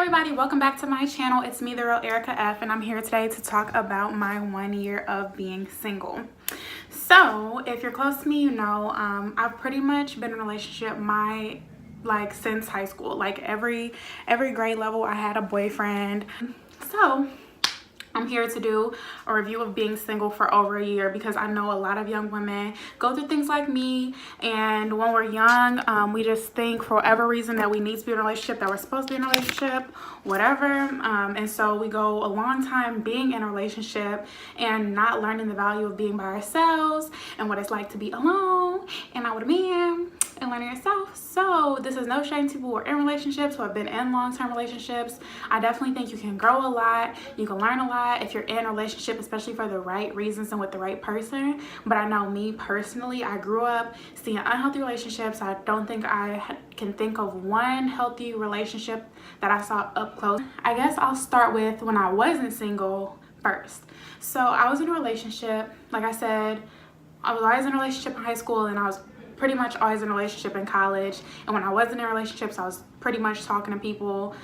everybody, welcome back to my channel. It's me, TheRealErikaF, and I'm here today to talk about my 1 year of being single. So if you're close to me, you know I've pretty much been in a relationship since high school. Like every grade level I had a boyfriend. So I'm here to do a review of being single for over a year because I know a lot of young women go through things like me, and when we're young, we just think for whatever reason that we need to be in a relationship, that we're supposed to be in a relationship, whatever, and so we go a long time being in a relationship and not learning the value of being by ourselves and what it's like to be alone and not with a man and learning yourself. So this is no shame to people who are in relationships, who have been in long-term relationships. I definitely think you can grow a lot, you can learn a lot if you're in a relationship, especially for the right reasons and with the right person. But I know me personally, I grew up seeing unhealthy relationships. I don't think I can think of one healthy relationship that I saw up close. I guess I'll start with when I wasn't single first. So I was in a relationship, like I said, I was always in a relationship in high school, and I was pretty much always in a relationship in college. And when I wasn't in relationships, I was pretty much talking to people,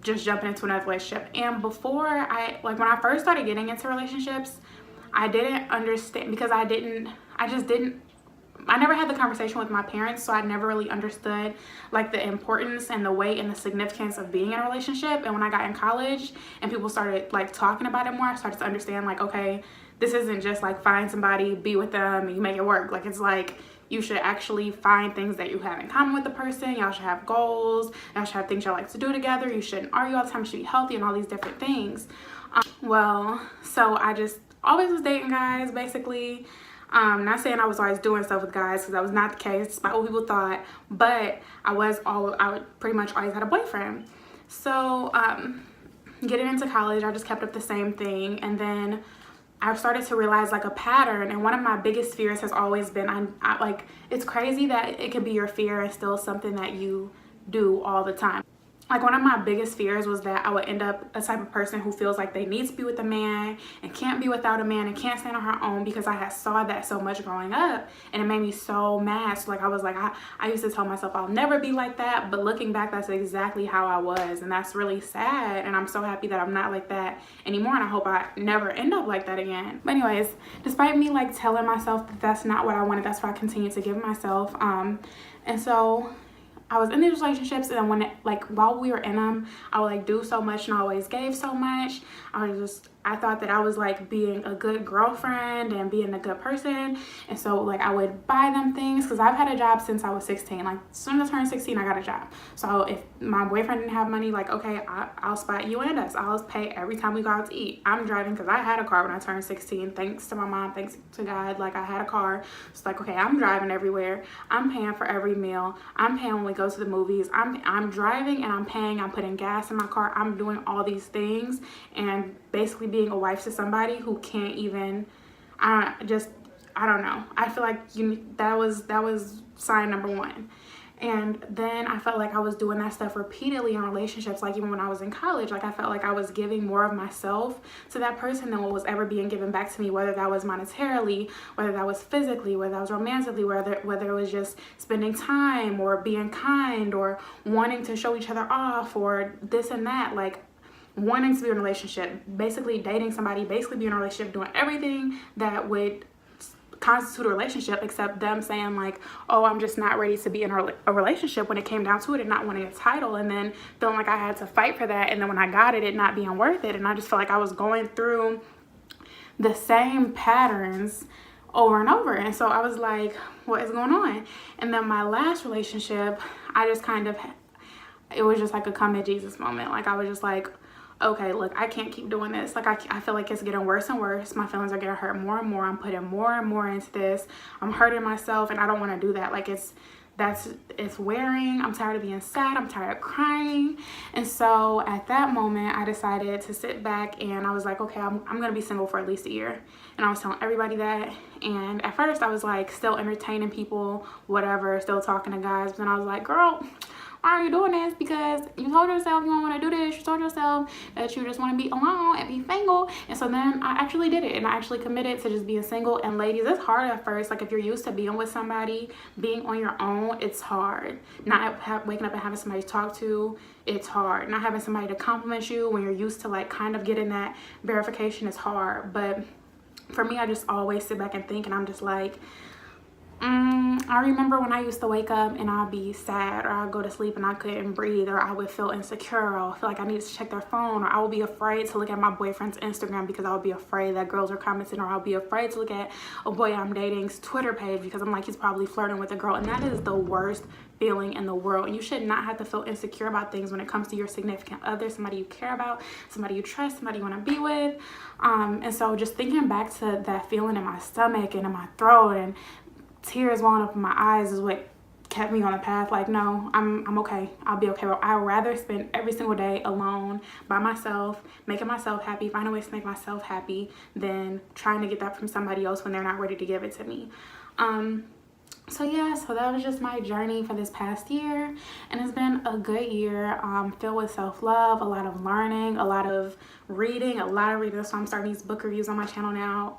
just jumping into another relationship. And before when I first started getting into relationships, I didn't understand because I never had the conversation with my parents, so I never really understood like the importance and the weight and the significance of being in a relationship. And when I got in college and people started like talking about it more, I started to understand like, okay, this isn't just like find somebody, be with them, and you make it work. Like, it's like you should actually find things that you have in common with the person. Y'all should have goals. Y'all should have things y'all like to do together. You shouldn't argue all the time. You should be healthy and all these different things. So I just always was dating guys, basically. Not saying I was always doing stuff with guys, because that was not the case despite what people thought, but I would pretty much always had a boyfriend. So getting into college, I just kept up the same thing, and then I've started to realize like a pattern. And one of my biggest fears has always been, like, it's crazy that it could be your fear and still something that you do all the time. Like, one of my biggest fears was that I would end up a type of person who feels like they need to be with a man and can't be without a man and can't stand on her own, because I had saw that so much growing up, and it made me so mad. So like I was like, I used to tell myself I'll never be like that, but looking back, that's exactly how I was, and that's really sad. And I'm so happy that I'm not like that anymore, and I hope I never end up like that again. But anyways, despite me like telling myself that that's not what I wanted, that's what I continued to give myself. And so I was in these relationships, and then while we were in them, I would like do so much and I always gave so much. I thought that I was like being a good girlfriend and being a good person, and so like I would buy them things, because I've had a job since I was 16. Like, as soon as I turned 16, I got a job. So if my boyfriend didn't have money, like, okay, I'll spot you and us. I'll pay every time we go out to eat. I'm driving because I had a car when I turned 16. Thanks to my mom, thanks to God, like I had a car. It's like, okay, I'm driving everywhere. I'm paying for every meal. I'm paying when we go to the movies. I'm driving and I'm paying. I'm putting gas in my car. I'm doing all these things, and basically being a wife to somebody who can't even, I don't know. I feel like that was sign number one. And then I felt like I was doing that stuff repeatedly in relationships. Like, even when I was in college, like I felt like I was giving more of myself to that person than what was ever being given back to me, whether that was monetarily, whether that was physically, whether that was romantically, whether it was just spending time or being kind or wanting to show each other off or this and that. Like, wanting to be in a relationship, basically dating somebody, basically being in a relationship, doing everything that would constitute a relationship, except them saying like, oh, I'm just not ready to be in a relationship when it came down to it, and not wanting a title, and then feeling like I had to fight for that, and then when I got it not being worth it. And I just felt like I was going through the same patterns over and over. And so I was like, what is going on? And then my last relationship, it was just like a come to Jesus moment. Like, I was just like, okay, look, I can't keep doing this. Like, I feel like it's getting worse and worse. My feelings are getting hurt more and more. I'm putting more and more into this. I'm hurting myself, and I don't want to do that. Like, it's wearing. I'm tired of being sad. I'm tired of crying. And so at that moment, I decided to sit back, and I was like, okay, I'm gonna be single for at least a year. And I was telling everybody that. And at first I was like still entertaining people, whatever, still talking to guys. But then I was like, girl, why are you doing this? Because you told yourself you don't want to do this. You told yourself that you just want to be alone and be single. And so then I actually did it, and I actually committed to just being single. And ladies, it's hard at first. Like, if you're used to being with somebody, being on your own, it's hard. Not waking up and having somebody to talk to, it's hard. Not having somebody to compliment you when you're used to like kind of getting that verification is hard. But for me, I just always sit back and think, and I'm just like, I remember when I used to wake up and I'd be sad, or I'd go to sleep and I couldn't breathe, or I would feel insecure, or I would feel like I needed to check their phone, or I would be afraid to look at my boyfriend's Instagram because I would be afraid that girls are commenting, or I would be afraid to look at a boy I'm dating's Twitter page because I'm like, he's probably flirting with a girl. And that is the worst feeling in the world. And you should not have to feel insecure about things when it comes to your significant other, somebody you care about, somebody you trust, somebody you want to be with. And so just thinking back to that feeling in my stomach and in my throat and tears welling up in my eyes is what kept me on the path. Like, no, I'm okay. I'll be okay. But I'd rather spend every single day alone by myself, making myself happy, finding ways to make myself happy, than trying to get that from somebody else when they're not ready to give it to me. So yeah, so that was just my journey for this past year, and it's been a good year, filled with self-love, a lot of learning, a lot of reading. So I'm starting these book reviews on my channel now,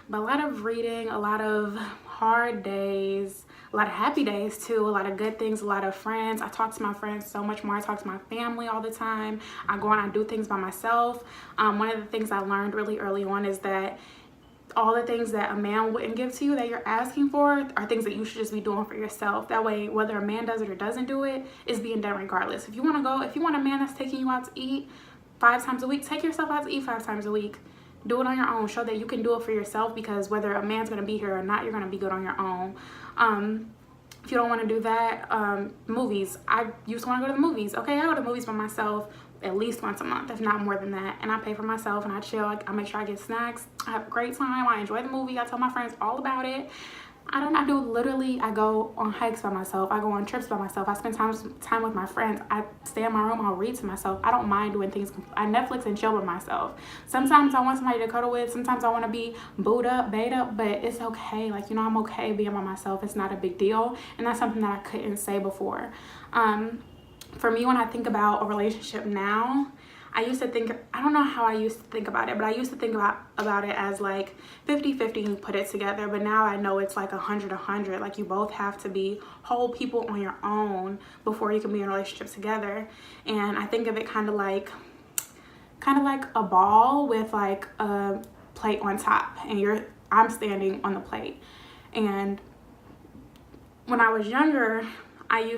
but a lot of reading, a lot of hard days, a lot of happy days too, a lot of good things, a lot of friends. I talk to my friends so much more. I talk to my family all the time. I go out and do things by myself. One of the things I learned really early on is that all the things that a man wouldn't give to you that you're asking for are things that you should just be doing for yourself. That way, whether a man does it or doesn't do it, it's being done regardless. If you want a man that's taking you out to eat 5 times a week, take yourself out to eat 5 times a week. Do it on your own. Show that you can do it for yourself, because whether a man's gonna be here or not, you're gonna be good on your own. If you don't want to do that, movies. I used to want to go to the movies. Okay, I go to the movies by myself at least once a month, if not more than that. And I pay for myself and I chill. I make sure I get snacks. I have a great time. I enjoy the movie. I tell my friends all about it. I go on hikes by myself. I go on trips by myself. I spend time with my friends. I stay in my room. I'll read to myself. I don't mind doing things. I Netflix and chill with myself. Sometimes I want somebody to cuddle with. Sometimes I want to be booed up, bait up, but it's okay. Like, I'm okay being by myself. It's not a big deal. And that's something that I couldn't say before. For me, when I think about a relationship now, I don't know how I used to think about it, but I used to think about it as like 50-50 and you put it together. But now I know it's like 100-100. Like, you both have to be whole people on your own before you can be in a relationship together. And I think of it kind of like a ball with like a plate on top, and I'm standing on the plate. And when I was younger, I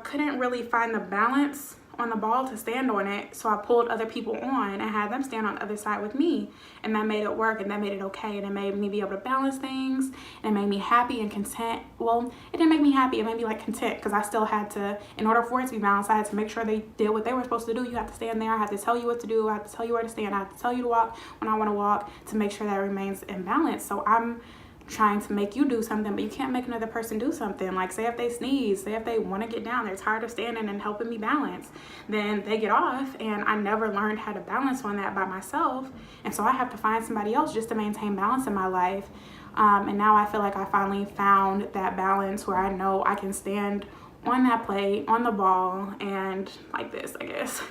couldn't really find the balance on the ball to stand on it, so I pulled other people on and had them stand on the other side with me, and that made it work, and that made it okay, and it made me be able to balance things, and it made me happy and content. Well, it didn't make me happy, it made me like content, because I still had to, in order for it to be balanced, I had to make sure they did what they were supposed to do. You have to stand there. I have to tell you what to do. I have to tell you where to stand. I have to tell you to walk when I want to walk, to make sure that it remains in balance. So I'm trying to make you do something, but you can't make another person do something. Like, say if they sneeze, say if they want to get down, they're tired of standing and helping me balance, then they get off. And I never learned how to balance on that by myself, and so I have to find somebody else just to maintain balance in my life. And now I feel like I finally found that balance where I know I can stand on that plate, on the ball, and like this, I guess,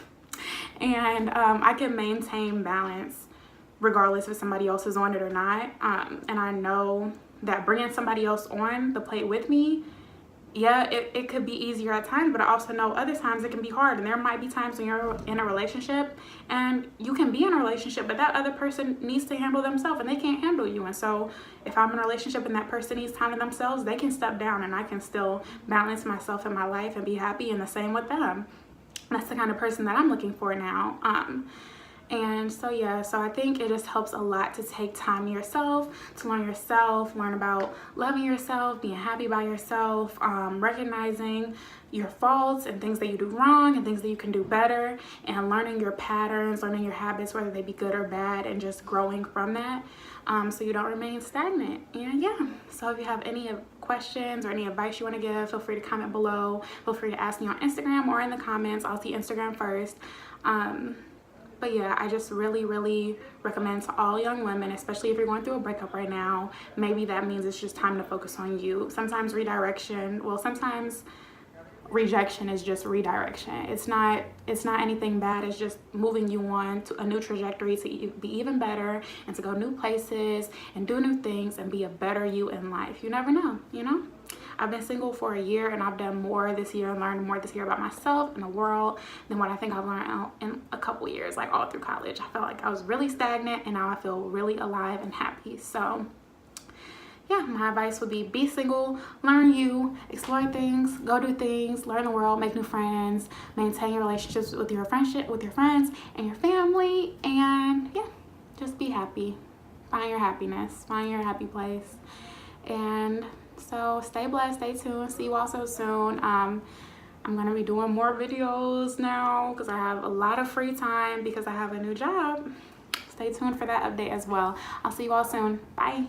and I can maintain balance regardless if somebody else is on it or not. And I know that bringing somebody else on the plate with me, yeah, it could be easier at times, but I also know other times it can be hard. And there might be times when you're in a relationship and you can be in a relationship, but that other person needs to handle themselves and they can't handle you. And so if I'm in a relationship and that person needs time to themselves, they can step down and I can still balance myself in my life and be happy, and the same with them. That's the kind of person that I'm looking for now. And so yeah, so I think it just helps a lot to take time to yourself, to learn yourself, learn about loving yourself, being happy by yourself, recognizing your faults and things that you do wrong and things that you can do better, and learning your patterns, learning your habits, whether they be good or bad, and just growing from that, so you don't remain stagnant. And yeah, so if you have any questions or any advice you want to give, feel free to comment below. Feel free to ask me on Instagram or in the comments. I'll see Instagram first. But yeah, I just really recommend to all young women, especially if you're going through a breakup right now, maybe that means it's just time to focus on you. Sometimes redirection, well, sometimes rejection is just redirection. It's not anything bad. It's just moving you on to a new trajectory to be even better and to go new places and do new things and be a better you in life. You never know, you know? I've been single for a year and I've done more this year and learned more this year about myself and the world than what I think I've learned in a couple years, like all through college. I felt like I was really stagnant and now I feel really alive and happy. So yeah, my advice would be single, learn you, explore things, go do things, learn the world, make new friends, maintain your relationships with your friends and your family, and yeah, just be happy. Find your happiness, find your happy place. And so stay blessed, stay tuned, see you all so soon. I'm gonna be doing more videos now because I have a lot of free time because I have a new job. Stay tuned for that update as well. I'll see you all soon. Bye.